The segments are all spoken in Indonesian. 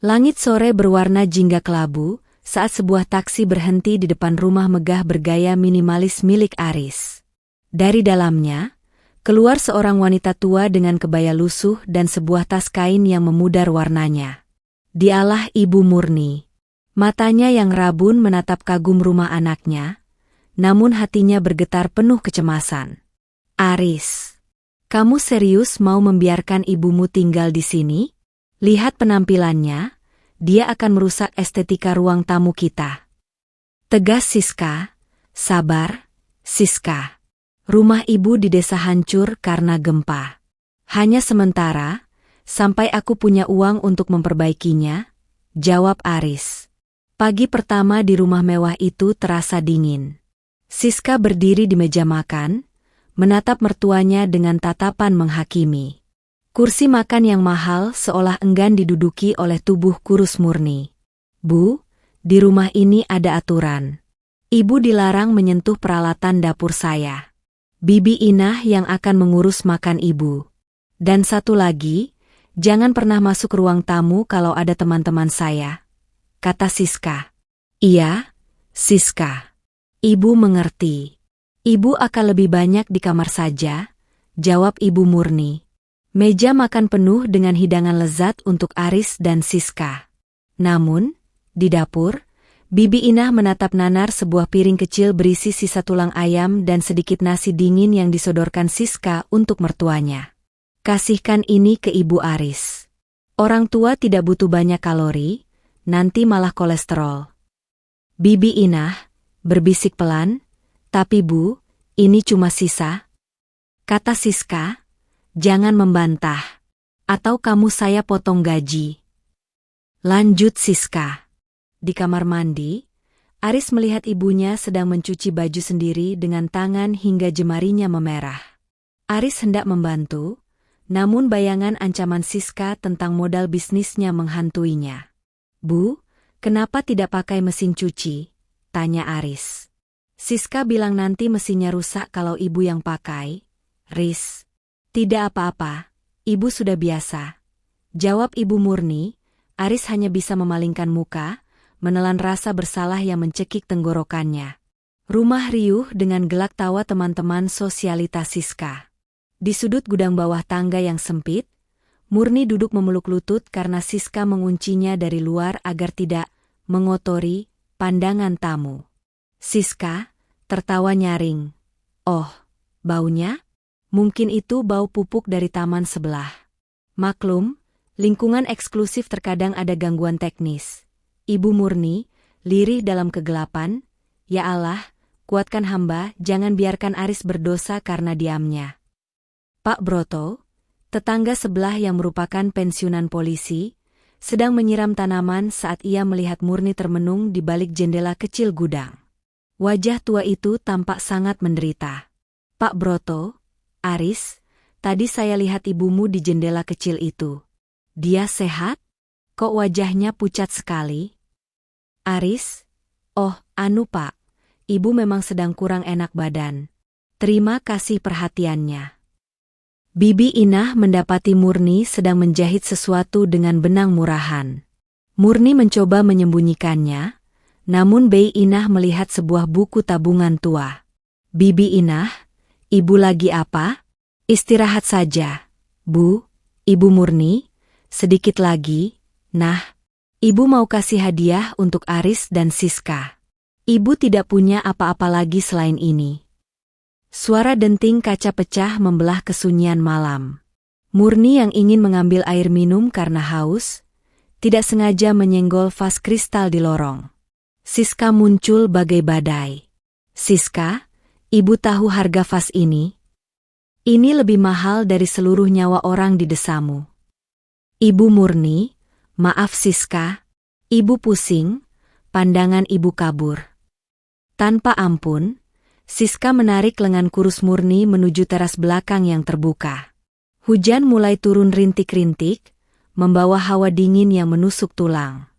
Langit sore berwarna jingga kelabu saat sebuah taksi berhenti di depan rumah megah bergaya minimalis milik Aris. Dari dalamnya, keluar seorang wanita tua dengan kebaya lusuh dan sebuah tas kain yang memudar warnanya. Dialah Ibu Murni. Matanya yang rabun menatap kagum rumah anaknya, namun hatinya bergetar penuh kecemasan. Aris, kamu serius mau membiarkan ibumu tinggal di sini? Lihat penampilannya, dia akan merusak estetika ruang tamu kita. Tegas Siska, sabar, Siska. Rumah ibu di desa hancur karena gempa. Hanya sementara, sampai aku punya uang untuk memperbaikinya, jawab Aris. Pagi pertama di rumah mewah itu terasa dingin. Siska berdiri di meja makan, menatap mertuanya dengan tatapan menghakimi. Kursi makan yang mahal seolah enggan diduduki oleh tubuh kurus Murni. Bu, di rumah ini ada aturan. Ibu dilarang menyentuh peralatan dapur saya. Bibi Inah yang akan mengurus makan ibu. Dan satu lagi, jangan pernah masuk ruang tamu kalau ada teman-teman saya, kata Siska. Iya, Siska. Ibu mengerti. Ibu akan lebih banyak di kamar saja, jawab Ibu Murni. Meja makan penuh dengan hidangan lezat untuk Aris dan Siska. Namun, di dapur, Bibi Inah menatap nanar sebuah piring kecil berisi sisa tulang ayam dan sedikit nasi dingin yang disodorkan Siska untuk mertuanya. Kasihkan ini ke Ibu Aris. Orang tua tidak butuh banyak kalori, nanti malah kolesterol. Bibi Inah berbisik pelan, tapi Bu, ini cuma sisa. Kata Siska, jangan membantah. Atau kamu saya potong gaji. Lanjut Siska. Di kamar mandi, Aris melihat ibunya sedang mencuci baju sendiri dengan tangan hingga jemarinya memerah. Aris hendak membantu, namun bayangan ancaman Siska tentang modal bisnisnya menghantuinya. Bu, kenapa tidak pakai mesin cuci? Tanya Aris. Siska bilang nanti mesinnya rusak kalau ibu yang pakai. Riz, tidak apa-apa, ibu sudah biasa. Jawab Ibu Murni. Aris hanya bisa memalingkan muka, menelan rasa bersalah yang mencekik tenggorokannya. Rumah riuh dengan gelak tawa teman-teman sosialitas Siska. Di sudut gudang bawah tangga yang sempit, Murni duduk memeluk lutut karena Siska menguncinya dari luar agar tidak mengotori pandangan tamu. Siska tertawa nyaring. Oh, baunya? Mungkin itu bau pupuk dari taman sebelah. Maklum, lingkungan eksklusif terkadang ada gangguan teknis. Ibu Murni, lirih dalam kegelapan, ya Allah, kuatkan hamba, jangan biarkan Aris berdosa karena diamnya. Pak Broto, tetangga sebelah yang merupakan pensiunan polisi, sedang menyiram tanaman saat ia melihat Murni termenung di balik jendela kecil gudang. Wajah tua itu tampak sangat menderita. Pak Broto, Aris, tadi saya lihat ibumu di jendela kecil itu. Dia sehat? Kok wajahnya pucat sekali? Aris, oh, Pak, ibu memang sedang kurang enak badan. Terima kasih perhatiannya. Bibi Inah mendapati Murni sedang menjahit sesuatu dengan benang murahan. Murni mencoba menyembunyikannya, namun Bei Inah melihat sebuah buku tabungan tua. Bibi Inah, ibu lagi apa? Istirahat saja. Bu, Ibu Murni, sedikit lagi. Nah, ibu mau kasih hadiah untuk Aris dan Siska. Ibu tidak punya apa-apa lagi selain ini. Suara denting kaca pecah membelah kesunyian malam. Murni yang ingin mengambil air minum karena haus, tidak sengaja menyenggol vas kristal di lorong. Siska muncul bagai badai. Siska, ibu tahu harga vas ini? Ini lebih mahal dari seluruh nyawa orang di desamu. Ibu Murni, maaf Siska, ibu pusing, pandangan ibu kabur. Tanpa ampun, Siska menarik lengan kurus Murni menuju teras belakang yang terbuka. Hujan mulai turun rintik-rintik, membawa hawa dingin yang menusuk tulang.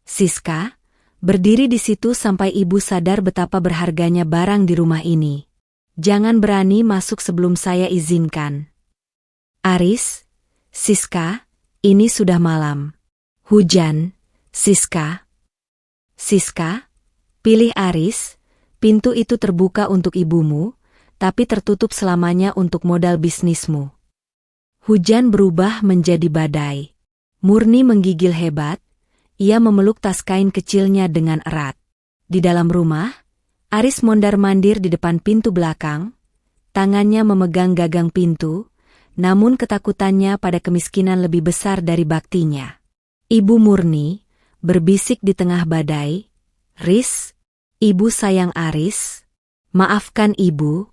Siska, berdiri di situ sampai ibu sadar betapa berharganya barang di rumah ini. Jangan berani masuk sebelum saya izinkan. Aris, Siska, ini sudah malam. Hujan, Siska. Siska, pilih Aris, pintu itu terbuka untuk ibumu, tapi tertutup selamanya untuk modal bisnismu. Hujan berubah menjadi badai. Murni menggigil hebat, ia memeluk tas kain kecilnya dengan erat. Di dalam rumah, Aris mondar-mandir di depan pintu belakang, tangannya memegang gagang pintu, namun ketakutannya pada kemiskinan lebih besar dari baktinya. Ibu Murni berbisik di tengah badai, "Ris, ibu sayang Aris. Maafkan ibu."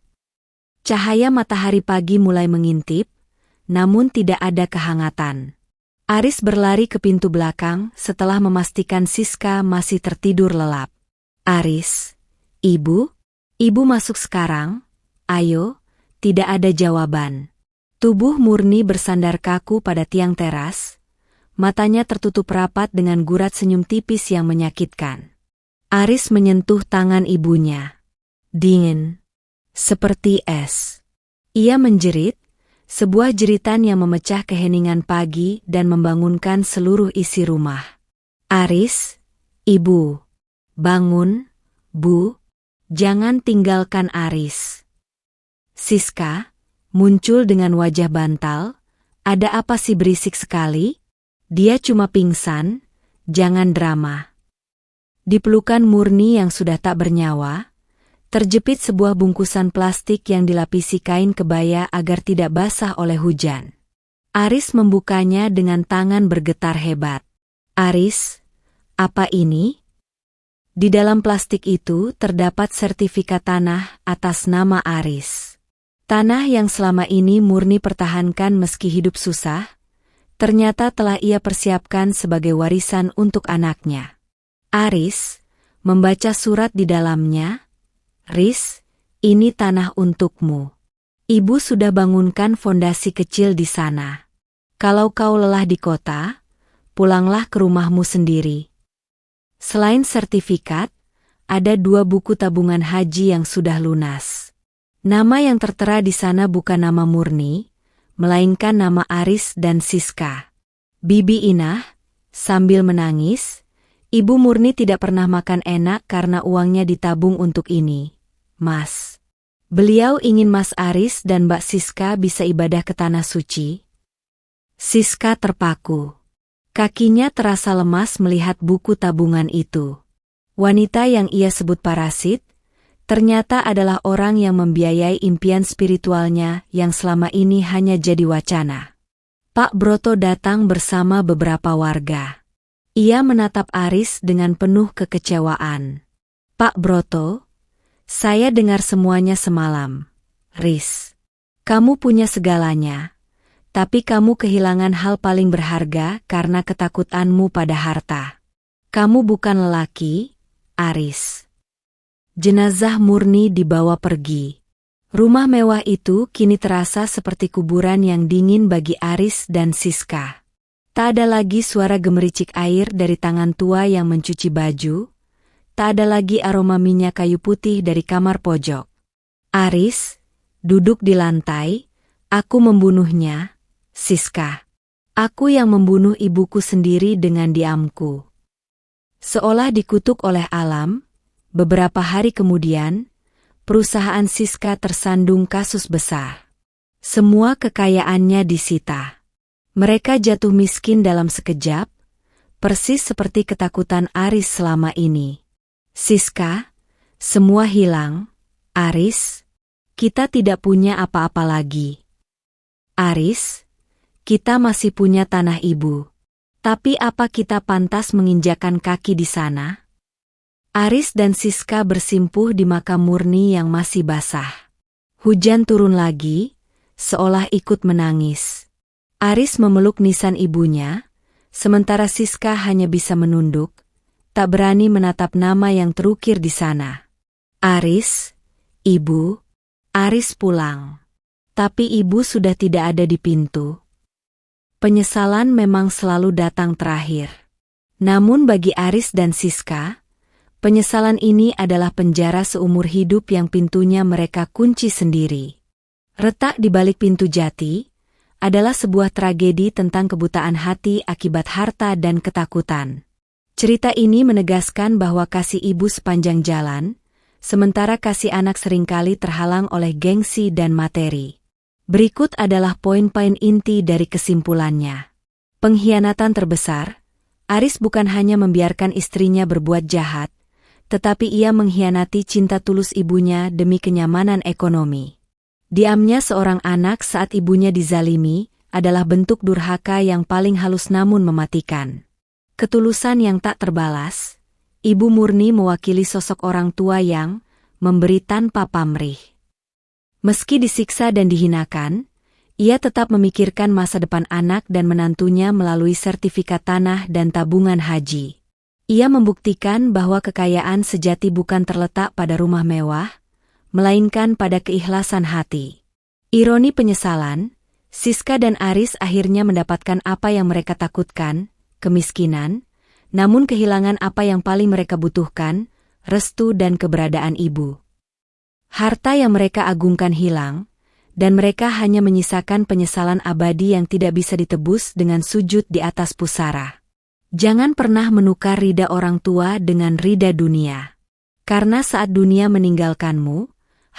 Cahaya matahari pagi mulai mengintip, namun tidak ada kehangatan. Aris berlari ke pintu belakang setelah memastikan Siska masih tertidur lelap. "Aris, ibu masuk sekarang, ayo." Tidak ada jawaban. Tubuh Murni bersandar kaku pada tiang teras, matanya tertutup rapat dengan gurat senyum tipis yang menyakitkan. Aris menyentuh tangan ibunya. Dingin. Seperti es. Ia menjerit, sebuah jeritan yang memecah keheningan pagi dan membangunkan seluruh isi rumah. "Aris, ibu. Bangun, Bu. Jangan tinggalkan Aris." Siska muncul dengan wajah bantal. "Ada apa sih berisik sekali?" "Dia cuma pingsan, jangan drama." Di pelukan Murni yang sudah tak bernyawa, terjepit sebuah bungkusan plastik yang dilapisi kain kebaya agar tidak basah oleh hujan. Aris membukanya dengan tangan bergetar hebat. "Aris, apa ini?" Di dalam plastik itu terdapat sertifikat tanah atas nama Aris. Tanah yang selama ini Murni pertahankan meski hidup susah, ternyata telah ia persiapkan sebagai warisan untuk anaknya. Aris membaca surat di dalamnya. "Ris, ini tanah untukmu. Ibu sudah bangunkan fondasi kecil di sana. Kalau kau lelah di kota, pulanglah ke rumahmu sendiri." Selain sertifikat, ada 2 buku tabungan haji yang sudah lunas. Nama yang tertera di sana bukan nama Murni, melainkan nama Aris dan Siska. "Bibi Inah," sambil menangis, "Ibu Murni tidak pernah makan enak karena uangnya ditabung untuk ini, Mas. Beliau ingin Mas Aris dan Mbak Siska bisa ibadah ke Tanah Suci." Siska terpaku. Kakinya terasa lemas melihat buku tabungan itu. Wanita yang ia sebut parasit, ternyata adalah orang yang membiayai impian spiritualnya yang selama ini hanya jadi wacana. Pak Broto datang bersama beberapa warga. Ia menatap Aris dengan penuh kekecewaan. "Pak Broto, saya dengar semuanya semalam. Ris, kamu punya segalanya, tapi kamu kehilangan hal paling berharga karena ketakutanmu pada harta. Kamu bukan lelaki, Aris." Jenazah Murni dibawa pergi. Rumah mewah itu kini terasa seperti kuburan yang dingin bagi Aris dan Siska. Tak ada lagi suara gemericik air dari tangan tua yang mencuci baju. Tak ada lagi aroma minyak kayu putih dari kamar pojok. Aris duduk di lantai. "Aku membunuhnya, Siska. Aku yang membunuh ibuku sendiri dengan diamku." Seolah dikutuk oleh alam, beberapa hari kemudian, perusahaan Siska tersandung kasus besar. Semua kekayaannya disita. Mereka jatuh miskin dalam sekejap, persis seperti ketakutan Aris selama ini. "Siska, semua hilang. Aris, kita tidak punya apa-apa lagi. Aris, kita masih punya tanah ibu. Tapi apa kita pantas menginjakan kaki di sana?" Aris dan Siska bersimpuh di makam Murni yang masih basah. Hujan turun lagi, seolah ikut menangis. Aris memeluk nisan ibunya, sementara Siska hanya bisa menunduk, tak berani menatap nama yang terukir di sana. "Aris, ibu." Aris pulang. Tapi ibu sudah tidak ada di pintu. Penyesalan memang selalu datang terakhir. Namun bagi Aris dan Siska, penyesalan ini adalah penjara seumur hidup yang pintunya mereka kunci sendiri. Retak di balik pintu jati adalah sebuah tragedi tentang kebutaan hati akibat harta dan ketakutan. Cerita ini menegaskan bahwa kasih ibu sepanjang jalan, sementara kasih anak seringkali terhalang oleh gengsi dan materi. Berikut adalah poin-poin inti dari kesimpulannya. Pengkhianatan terbesar, Aris bukan hanya membiarkan istrinya berbuat jahat, tetapi ia mengkhianati cinta tulus ibunya demi kenyamanan ekonomi. Diamnya seorang anak saat ibunya dizalimi adalah bentuk durhaka yang paling halus namun mematikan. Ketulusan yang tak terbalas, Ibu Murni mewakili sosok orang tua yang memberi tanpa pamrih. Meski disiksa dan dihinakan, ia tetap memikirkan masa depan anak dan menantunya melalui sertifikat tanah dan tabungan haji. Ia membuktikan bahwa kekayaan sejati bukan terletak pada rumah mewah, melainkan pada keikhlasan hati. Ironi penyesalan, Siska dan Aris akhirnya mendapatkan apa yang mereka takutkan, kemiskinan, namun kehilangan apa yang paling mereka butuhkan, restu dan keberadaan ibu. Harta yang mereka agungkan hilang, dan mereka hanya menyisakan penyesalan abadi yang tidak bisa ditebus dengan sujud di atas pusara. Jangan pernah menukar ridha orang tua dengan ridha dunia. Karena saat dunia meninggalkanmu,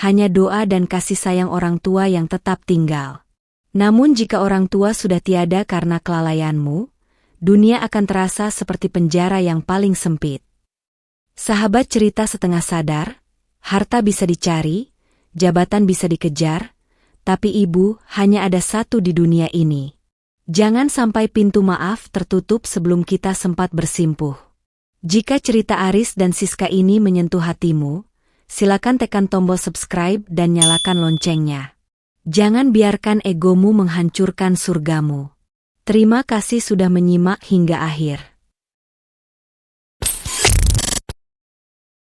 hanya doa dan kasih sayang orang tua yang tetap tinggal. Namun jika orang tua sudah tiada karena kelalaianmu, dunia akan terasa seperti penjara yang paling sempit. Sahabat cerita setengah sadar, harta bisa dicari, jabatan bisa dikejar, tapi ibu hanya ada satu di dunia ini. Jangan sampai pintu maaf tertutup sebelum kita sempat bersimpuh. Jika cerita Aris dan Siska ini menyentuh hatimu, silakan tekan tombol subscribe dan nyalakan loncengnya. Jangan biarkan egomu menghancurkan surgamu. Terima kasih sudah menyimak hingga akhir.